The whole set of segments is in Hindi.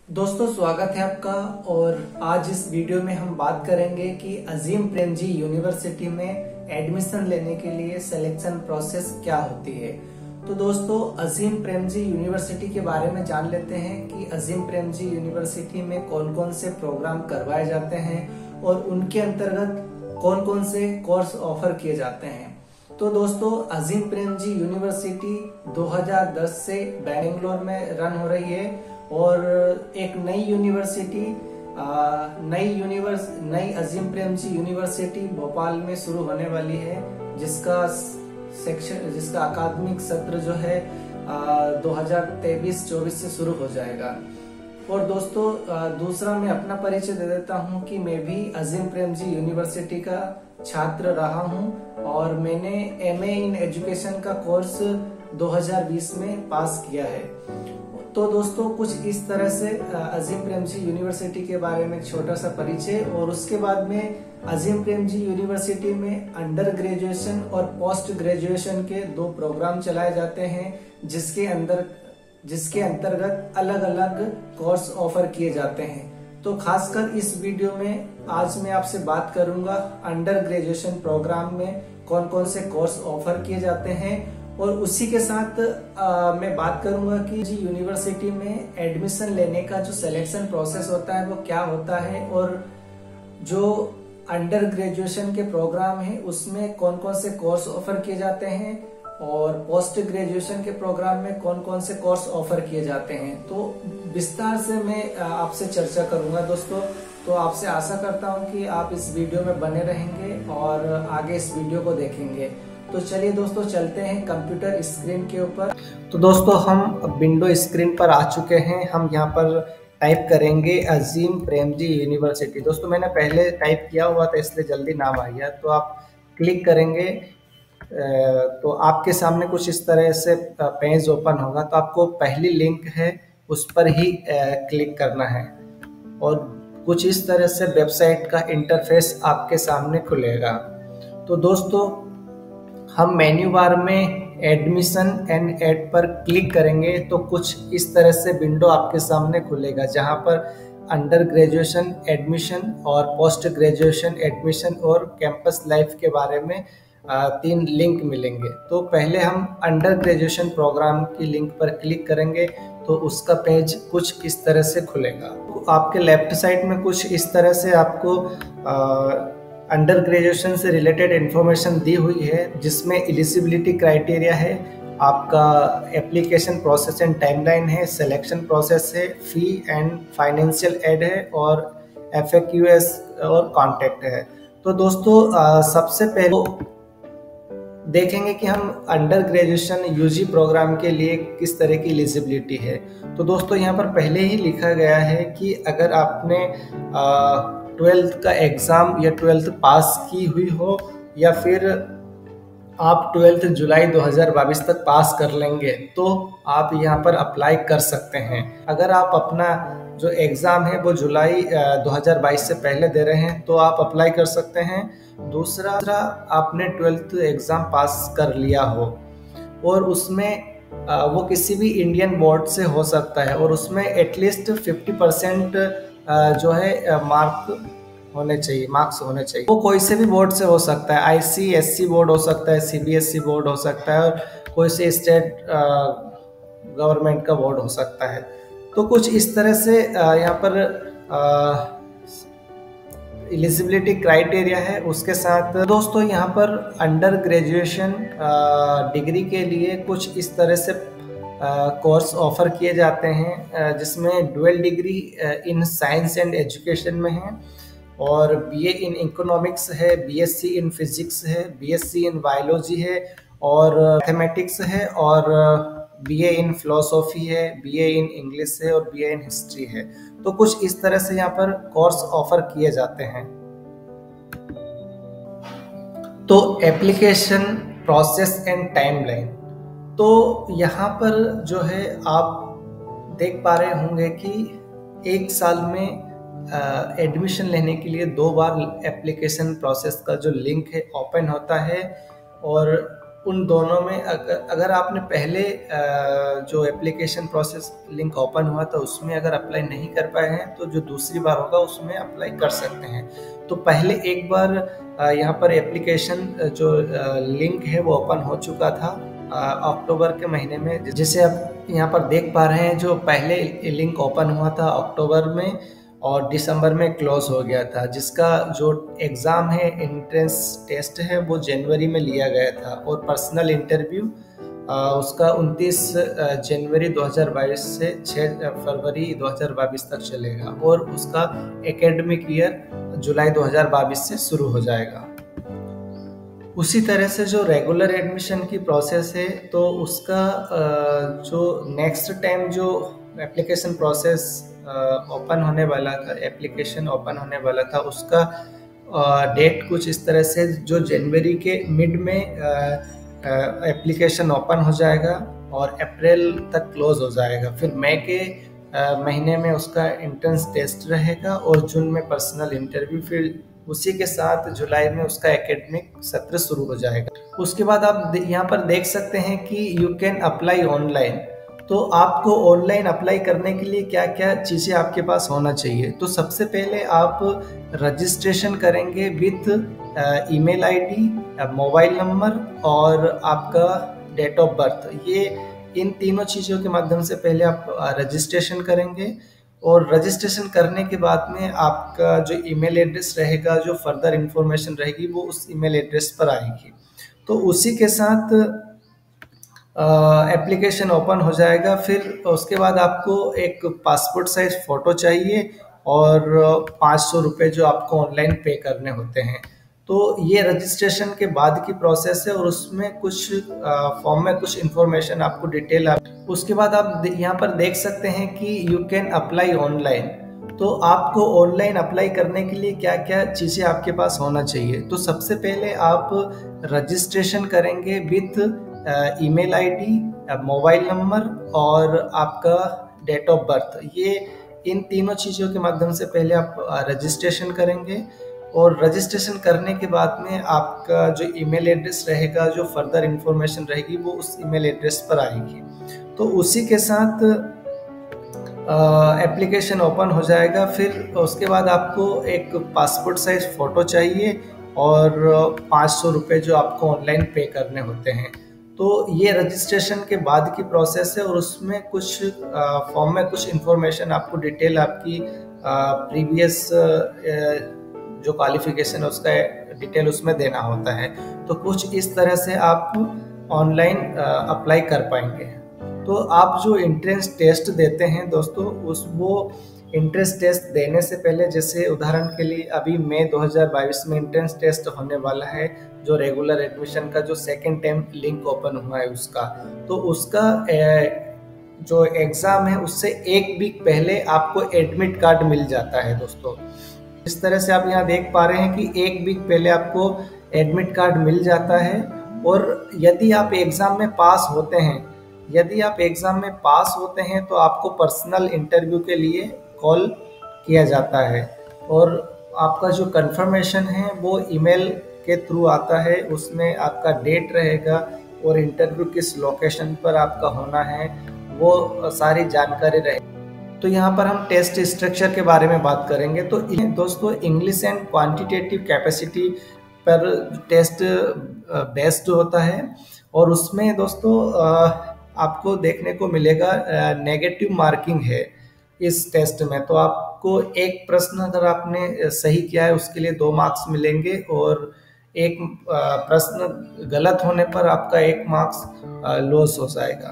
दोस्तों स्वागत है आपका। और आज इस वीडियो में हम बात करेंगे कि अजीम प्रेमजी यूनिवर्सिटी में एडमिशन लेने के लिए सिलेक्शन प्रोसेस क्या होती है। तो दोस्तों अजीम प्रेमजी यूनिवर्सिटी के बारे में जान लेते हैं कि अजीम प्रेमजी यूनिवर्सिटी में कौन कौन से प्रोग्राम करवाए जाते हैं और उनके अंतर्गत कौन कौन से कोर्स ऑफर किए जाते हैं। तो दोस्तों अजीम प्रेमजी यूनिवर्सिटी 2010 से बेंगलोर में रन हो रही है और एक नई अजीम प्रेमजी यूनिवर्सिटी भोपाल में शुरू होने वाली है, जिसका अकादमिक सत्र जो है 2023-24 से शुरू हो जाएगा। और दोस्तों दूसरा मैं अपना परिचय दे देता हूं कि मैं भी अजीम प्रेमजी यूनिवर्सिटी का छात्र रहा हूं और मैंने एमए इन एजुकेशन का कोर्स 2020 में पास किया है। तो दोस्तों कुछ इस तरह से अजीम प्रेमजी यूनिवर्सिटी के बारे में छोटा सा परिचय, और उसके बाद में अजीम प्रेमजी यूनिवर्सिटी में अंडर ग्रेजुएशन और पोस्ट ग्रेजुएशन के 2 प्रोग्राम चलाए जाते हैं, जिसके अंतर्गत अलग अलग कोर्स ऑफर किए जाते हैं। तो खासकर इस वीडियो में आज मैं आपसे बात करूंगा अंडर ग्रेजुएशन प्रोग्राम में कौन कौन से कोर्स ऑफर किए जाते हैं, और उसी के साथ मैं बात करूंगा कि जी यूनिवर्सिटी में एडमिशन लेने का जो सिलेक्शन प्रोसेस होता है वो क्या होता है, और जो अंडर ग्रेजुएशन के प्रोग्राम है उसमें कौन कौन से कोर्स ऑफर किए जाते हैं, और पोस्ट ग्रेजुएशन के प्रोग्राम में कौन कौन से कोर्स ऑफर किए जाते हैं। तो विस्तार से मैं आपसे चर्चा करूंगा दोस्तों। तो आपसे आशा करता हूं कि आप इस वीडियो में बने रहेंगे और आगे इस वीडियो को देखेंगे। तो चलिए दोस्तों चलते हैं कंप्यूटर स्क्रीन के ऊपर। तो दोस्तों हम विंडो स्क्रीन पर आ चुके हैं। हम यहाँ पर टाइप करेंगे अजीम प्रेमजी यूनिवर्सिटी। दोस्तों मैंने पहले टाइप किया हुआ था इसलिए जल्दी नाम आ गया। तो आप क्लिक करेंगे तो आपके सामने कुछ इस तरह से पेज ओपन होगा। तो आपको पहली लिंक है उस पर ही क्लिक करना है और कुछ इस तरह से वेबसाइट का इंटरफेस आपके सामने खुलेगा। तो दोस्तों हम मेन्यू बार में एडमिशन एंड ऐड पर क्लिक करेंगे तो कुछ इस तरह से विंडो आपके सामने खुलेगा, जहां पर अंडर ग्रेजुएशन एडमिशन और पोस्ट ग्रेजुएशन एडमिशन और कैंपस लाइफ के बारे में 3 लिंक मिलेंगे। तो पहले हम अंडर ग्रेजुएशन प्रोग्राम की लिंक पर क्लिक करेंगे तो उसका पेज कुछ इस तरह से खुलेगा। तो आपके लेफ्ट साइड में कुछ इस तरह से आपको अंडर ग्रेजुएशन से रिलेटेड इन्फॉर्मेशन दी हुई है, जिसमें एलिजिबिलिटी क्राइटेरिया है, आपका एप्लीकेशन प्रोसेस एंड टाइमलाइन है, सिलेक्शन प्रोसेस है, फी एंड फाइनेंशियल एड है, और FAQs और कॉन्टैक्ट है। तो दोस्तों सबसे पहले देखेंगे कि हम अंडर ग्रेजुएशन यूजी प्रोग्राम के लिए किस तरह की एलिजिबिलिटी है। तो दोस्तों यहाँ पर पहले ही लिखा गया है कि अगर आपने 12th का एग्ज़ाम या 12th पास की हुई हो, या फिर आप 12th जुलाई 2022 तक पास कर लेंगे तो आप यहाँ पर अप्लाई कर सकते हैं। अगर आप अपना जो एग्ज़ाम है वो जुलाई 2022 से पहले दे रहे हैं तो आप अप्लाई कर सकते हैं। दूसरा आपने 12th एग्ज़ाम पास कर लिया हो और उसमें वो किसी भी इंडियन बोर्ड से हो सकता है, और उसमें एटलीस्ट 50% जो है मार्क्स होने चाहिए। वो कोई से भी बोर्ड से हो सकता है, ICSE बोर्ड हो सकता है, CBSE बोर्ड हो सकता है, और कोई से स्टेट गवर्नमेंट का बोर्ड हो सकता है। तो कुछ इस तरह से यहाँ पर एलिजिबिलिटी क्राइटेरिया है। उसके साथ दोस्तों यहाँ पर अंडर ग्रेजुएशन डिग्री के लिए कुछ इस तरह से कोर्स ऑफर किए जाते हैं, जिसमें dual degree in science and education में है, और BA इन इकोनॉमिक्स है, BSc इन फिजिक्स है, BSc इन बायोलॉजी है, और मैथमेटिक्स है, और BA इन फिलोसॉफी है, BA इन इंग्लिश है, और BA इन हिस्ट्री है। तो कुछ इस तरह से यहाँ पर कोर्स ऑफर किए जाते हैं। तो एप्लीकेशन प्रोसेस एंड टाइमलाइन, तो यहाँ पर जो है आप देख पा रहे होंगे कि 1 साल में एडमिशन लेने के लिए 2 बार एप्लीकेशन प्रोसेस का जो लिंक है ओपन होता है, और उन दोनों में अगर आपने पहले जो एप्लीकेशन प्रोसेस लिंक ओपन हुआ था उसमें अगर अप्लाई नहीं कर पाए हैं तो जो दूसरी बार होगा उसमें अप्लाई कर सकते हैं। तो पहले एक बार यहाँ पर एप्लीकेशन जो लिंक है वो ओपन हो चुका था अक्टूबर के महीने में, जिसे आप यहाँ पर देख पा रहे हैं। जो पहले लिंक ओपन हुआ था अक्टूबर में और दिसंबर में क्लोज हो गया था, जिसका जो एग्ज़ाम है एंट्रेंस टेस्ट है वो जनवरी में लिया गया था और पर्सनल इंटरव्यू उसका 29 जनवरी 2022 से 6 फरवरी 2022 तक चलेगा और उसका एकेडमिक ईयर जुलाई 2022 से शुरू हो जाएगा। उसी तरह से जो रेगुलर एडमिशन की प्रोसेस है तो उसका जो नेक्स्ट टाइम जो एप्लीकेशन प्रोसेस ओपन होने वाला था, एप्लीकेशन ओपन होने वाला था, उसका डेट कुछ इस तरह से जो जनवरी के मिड में एप्लीकेशन ओपन हो जाएगा और अप्रैल तक क्लोज हो जाएगा। फिर मई के महीने में उसका एंट्रेंस टेस्ट रहेगा और जून में पर्सनल इंटरव्यू, फिर उसी के साथ जुलाई में उसका एकेडमिक सत्र शुरू हो जाएगा। उसके बाद आप यहाँ पर देख सकते हैं कि यू कैन अप्लाई ऑनलाइन। तो आपको ऑनलाइन अप्लाई करने के लिए क्या क्या चीज़ें आपके पास होना चाहिए। तो सबसे पहले आप रजिस्ट्रेशन करेंगे with email ID, mobile number और आपका डेट ऑफ बर्थ। ये इन तीनों चीज़ों के माध्यम से पहले आप रजिस्ट्रेशन करेंगे और रजिस्ट्रेशन करने के बाद में आपका जो ईमेल एड्रेस रहेगा, जो फर्दर इंफॉर्मेशन रहेगी वो उस ईमेल एड्रेस पर आएगी। तो उसी के साथ एप्लीकेशन ओपन हो जाएगा। फिर उसके बाद आपको एक पासपोर्ट साइज फ़ोटो चाहिए और 500 रुपये जो आपको ऑनलाइन पे करने होते हैं। तो ये रजिस्ट्रेशन के बाद की प्रोसेस है और उसमें कुछ फॉर्म में कुछ इन्फॉर्मेशन आपको डिटेल उसके बाद आप यहाँ पर देख सकते हैं कि यू कैन अप्लाई ऑनलाइन। तो आपको ऑनलाइन अप्लाई करने के लिए क्या क्या चीज़ें आपके पास होना चाहिए। तो सबसे पहले आप रजिस्ट्रेशन करेंगे with email ID, mobile number और आपका डेट ऑफ बर्थ। ये इन तीनों चीज़ों के माध्यम से पहले आप रजिस्ट्रेशन करेंगे और रजिस्ट्रेशन करने के बाद में आपका जो ईमेल एड्रेस रहेगा, जो फर्दर इंफॉर्मेशन रहेगी वो उस ईमेल एड्रेस पर आएगी। तो उसी के साथ एप्लीकेशन ओपन हो जाएगा। फिर उसके बाद आपको एक पासपोर्ट साइज फ़ोटो चाहिए और 500 रुपये जो आपको ऑनलाइन पे करने होते हैं। तो ये रजिस्ट्रेशन के बाद की प्रोसेस है और उसमें कुछ फॉर्म में कुछ इन्फॉर्मेशन आपको डिटेल आपकी प्रीवियस जो क्वालिफिकेशन है उसका डिटेल उसमें देना होता है। तो कुछ इस तरह से आप ऑनलाइन अप्लाई कर पाएंगे। तो आप जो एंट्रेंस टेस्ट देते हैं दोस्तों, वो एंट्रेंस टेस्ट देने से पहले, जैसे उदाहरण के लिए अभी मई 2022 में एंट्रेंस टेस्ट होने वाला है, जो रेगुलर एडमिशन का जो सेकेंड टाइम लिंक ओपन हुआ है उसका, तो उसका जो एग्ज़ाम है उससे एक वीक पहले आपको एडमिट कार्ड मिल जाता है दोस्तों। इस तरह से आप यहाँ देख पा रहे हैं कि एक वीक पहले आपको एडमिट कार्ड मिल जाता है। और यदि आप एग्ज़ाम में पास होते हैं तो आपको पर्सनल इंटरव्यू के लिए कॉल किया जाता है और आपका जो कंफर्मेशन है वो ईमेल के थ्रू आता है। उसमें आपका डेट रहेगा और इंटरव्यू किस लोकेशन पर आपका होना है वो सारी जानकारी रहेगी। तो यहाँ पर हम टेस्ट स्ट्रक्चर के बारे में बात करेंगे। तो दोस्तों इंग्लिश एंड क्वांटिटेटिव कैपेसिटी पर टेस्ट बेस्ड होता है और उसमें दोस्तों आपको देखने को मिलेगा नेगेटिव मार्किंग है इस टेस्ट में। तो आपको एक प्रश्न अगर आपने सही किया है उसके लिए 2 मार्क्स मिलेंगे और एक प्रश्न गलत होने पर आपका 1 मार्क्स लॉस हो जाएगा।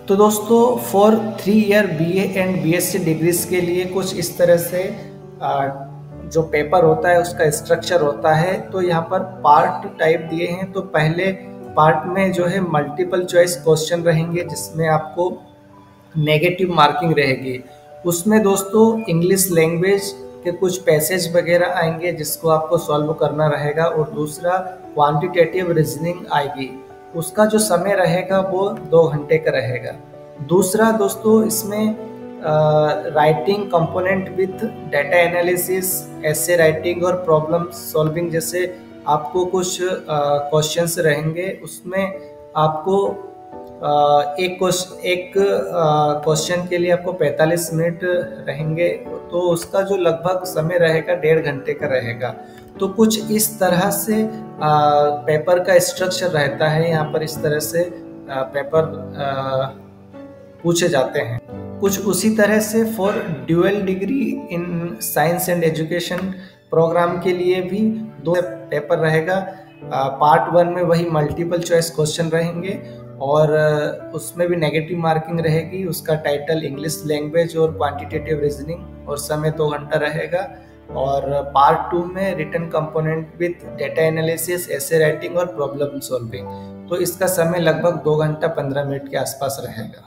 तो दोस्तों for 3 year BA and BSc degrees के लिए कुछ इस तरह से जो पेपर होता है उसका स्ट्रक्चर होता है। तो यहाँ पर पार्ट टाइप दिए हैं। तो पहले पार्ट में जो है मल्टीपल चॉइस क्वेश्चन रहेंगे जिसमें आपको नेगेटिव मार्किंग रहेगी। उसमें दोस्तों इंग्लिश लैंग्वेज के कुछ पैसेज वगैरह आएंगे जिसको आपको सॉल्व करना रहेगा और दूसरा क्वांटिटेटिव रीजनिंग आएगी। उसका जो समय रहेगा वो 2 घंटे का रहेगा। दूसरा दोस्तों इसमें writing component with data analysis, ऐसे राइटिंग और प्रॉब्लम सॉल्विंग जैसे आपको कुछ क्वेश्चंस रहेंगे, उसमें आपको एक क्वेश्चन के लिए आपको 45 मिनट रहेंगे, तो उसका जो लगभग समय रहेगा 1.5 घंटे का रहेगा। तो कुछ इस तरह से पेपर का स्ट्रक्चर रहता है। यहाँ पर इस तरह से पेपर पूछे जाते हैं। कुछ उसी तरह से for dual degree in science and education program के लिए भी 2 पेपर रहेगा। पार्ट 1 में वही मल्टीपल चॉइस क्वेश्चन रहेंगे और उसमें भी नेगेटिव मार्किंग रहेगी। उसका टाइटल इंग्लिश लैंग्वेज और क्वांटिटेटिव रीजनिंग और समय 2 घंटा रहेगा। और पार्ट 2 में written component with data analysis, essay writing और प्रॉब्लम सॉल्विंग। तो इसका समय लगभग 2 घंटा 15 मिनट के आसपास रहेगा।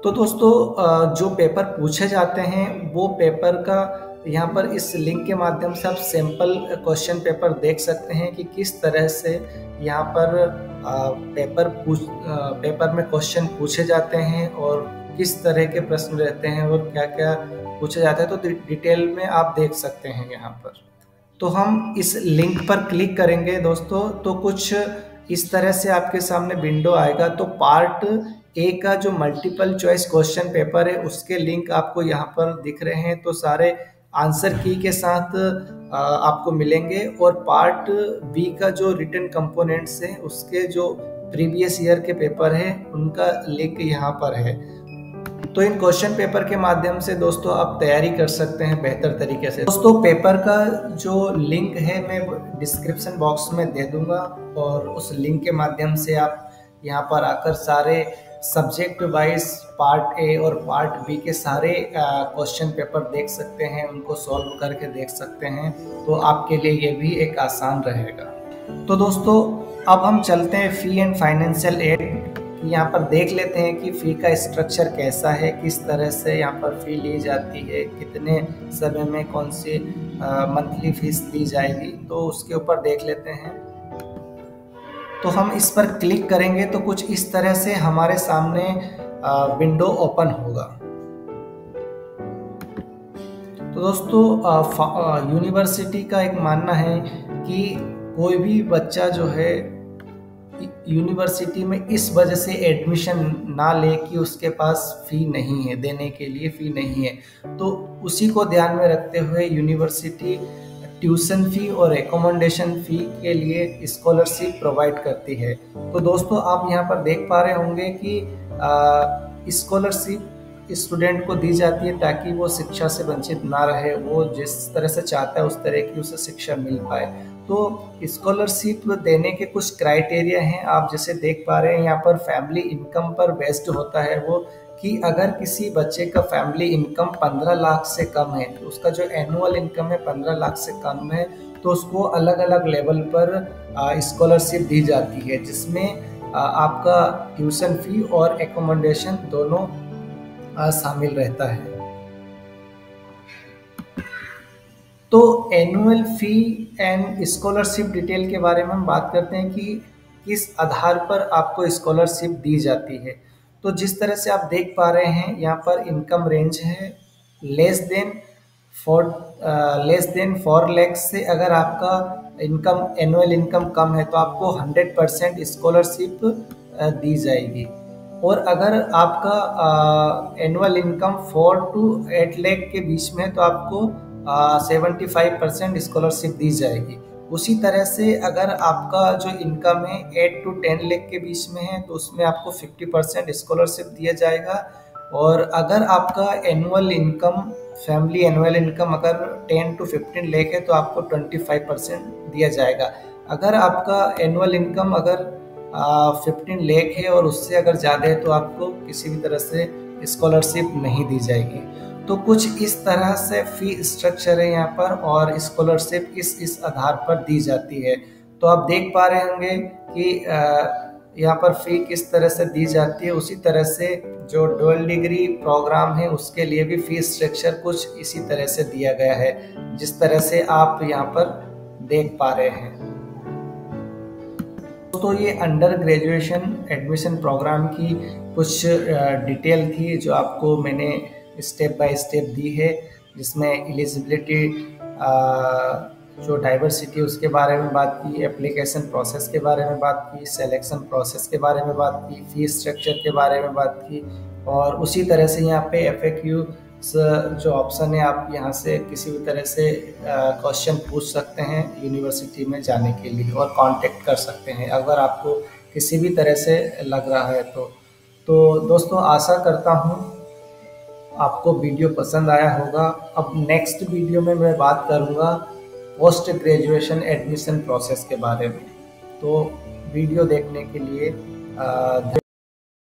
तो दोस्तों जो पेपर पूछे जाते हैं वो पेपर का यहाँ पर इस लिंक के माध्यम से आप सैंपल क्वेश्चन पेपर देख सकते हैं कि किस तरह से यहाँ पर पेपर में क्वेश्चन पूछे जाते हैं और किस तरह के प्रश्न रहते हैं और क्या क्या पूछे जाता है। तो डिटेल में आप देख सकते हैं यहाँ पर। तो हम इस लिंक पर क्लिक करेंगे दोस्तों, तो कुछ इस तरह से आपके सामने विंडो आएगा। तो पार्ट ए का जो मल्टीपल चॉइस क्वेश्चन पेपर है उसके लिंक आपको यहाँ पर दिख रहे हैं, तो सारे आंसर की के साथ आपको मिलेंगे। और पार्ट बी का जो रिटन कंपोनेंट्स है उसके जो प्रीवियस ईयर के पेपर है उनका लिंक यहाँ पर है। तो इन क्वेश्चन पेपर के माध्यम से दोस्तों आप तैयारी कर सकते हैं बेहतर तरीके से। दोस्तों पेपर का जो लिंक है मैं डिस्क्रिप्शन बॉक्स में दे दूंगा और उस लिंक के माध्यम से आप यहाँ पर आकर सारे सब्जेक्ट वाइज पार्ट ए और पार्ट बी के सारे क्वेश्चन पेपर देख सकते हैं, उनको सॉल्व करके देख सकते हैं। तो आपके लिए ये भी एक आसान रहेगा। तो दोस्तों अब हम चलते हैं फी एंड फाइनेंशियल एड। यहाँ पर देख लेते हैं कि फ़ी का स्ट्रक्चर कैसा है, किस तरह से यहाँ पर फ़ी ली जाती है, कितने समय में कौन सी मंथली फीस ली जाएगी, तो उसके ऊपर देख लेते हैं। तो हम इस पर क्लिक करेंगे तो कुछ इस तरह से हमारे सामने विंडो ओपन होगा। तो दोस्तों यूनिवर्सिटी का एक मानना है कि कोई भी बच्चा जो है यूनिवर्सिटी में इस वजह से एडमिशन ना ले कि उसके पास फ़ी नहीं है, देने के लिए फ़ी नहीं है। तो उसी को ध्यान में रखते हुए यूनिवर्सिटी ट्यूशन फ़ी और एकोमोडेशन फ़ी के लिए स्कॉलरशिप प्रोवाइड करती है। तो दोस्तों आप यहाँ पर देख पा रहे होंगे कि स्कॉलरशिप स्टूडेंट को दी जाती है ताकि वो शिक्षा से वंचित ना रहे, वो जिस तरह से चाहता है उस तरह की उसे शिक्षा मिल पाए। तो स्कॉलरशिप देने के कुछ क्राइटेरिया हैं, आप जैसे देख पा रहे हैं यहाँ पर फैमिली इनकम पर बेस्ड होता है वो, कि अगर किसी बच्चे का फैमिली इनकम 15 लाख से कम है, तो उसका जो एनुअल इनकम है 15 लाख से कम है, तो उसको अलग अलग लेवल पर स्कॉलरशिप दी जाती है, जिसमें आपका ट्यूशन फ़ी और एकोमोडेशन दोनों शामिल रहता है। तो annual fee and scholarship detail के बारे में हम बात करते हैं कि किस आधार पर आपको स्कॉलरशिप दी जाती है। तो जिस तरह से आप देख पा रहे हैं यहाँ पर इनकम रेंज है लेस देन 4 लाख से अगर आपका इनकम एनुअल इनकम कम है तो आपको 100% स्कॉलरशिप दी जाएगी। और अगर आपका एनुअल इनकम 4 to 8 लाख के बीच में है तो आपको 75% स्कॉलरशिप दी जाएगी। उसी तरह से अगर आपका जो इनकम है 8 to 10 लाख के बीच में है तो उसमें आपको 50% स्कॉलरशिप दिया जाएगा। और अगर आपका annual income family annual income अगर 10 to 15 लाख है तो आपको 25% दिया जाएगा। अगर आपका एनुअल इनकम अगर 15 लाख है और उससे अगर ज़्यादा है तो आपको किसी भी तरह से स्कॉलरशिप नहीं दी जाएगी। तो कुछ इस तरह से फ़ी स्ट्रक्चर है यहाँ पर और स्कॉलरशिप इस आधार पर दी जाती है। तो आप देख पा रहे होंगे कि यहाँ पर फ़ी किस तरह से दी जाती है। उसी तरह से जो डुअल डिग्री प्रोग्राम है उसके लिए भी फ़ी स्ट्रक्चर कुछ इसी तरह से दिया गया है, जिस तरह से आप यहाँ पर देख पा रहे हैं। तो ये अंडर ग्रेजुएशन एडमिशन प्रोग्राम की कुछ डिटेल थी जो आपको मैंने स्टेप बाय स्टेप दी है, जिसमें एलिजिबिलिटी जो डाइवर्सिटी उसके बारे में बात की, एप्लीकेशन प्रोसेस के बारे में बात की, सिलेक्शन प्रोसेस के बारे में बात की, फीस स्ट्रक्चर के बारे में बात की। और उसी तरह से यहाँ पे FAQ जो ऑप्शन है, आप यहाँ से किसी भी तरह से क्वेश्चन पूछ सकते हैं यूनिवर्सिटी में जाने के लिए और कांटेक्ट कर सकते हैं अगर आपको किसी भी तरह से लग रहा है तो दोस्तों आशा करता हूँ आपको वीडियो पसंद आया होगा। अब नेक्स्ट वीडियो में मैं बात करूँगा पोस्ट ग्रेजुएशन एडमिशन प्रोसेस के बारे में। तो वीडियो देखने के लिए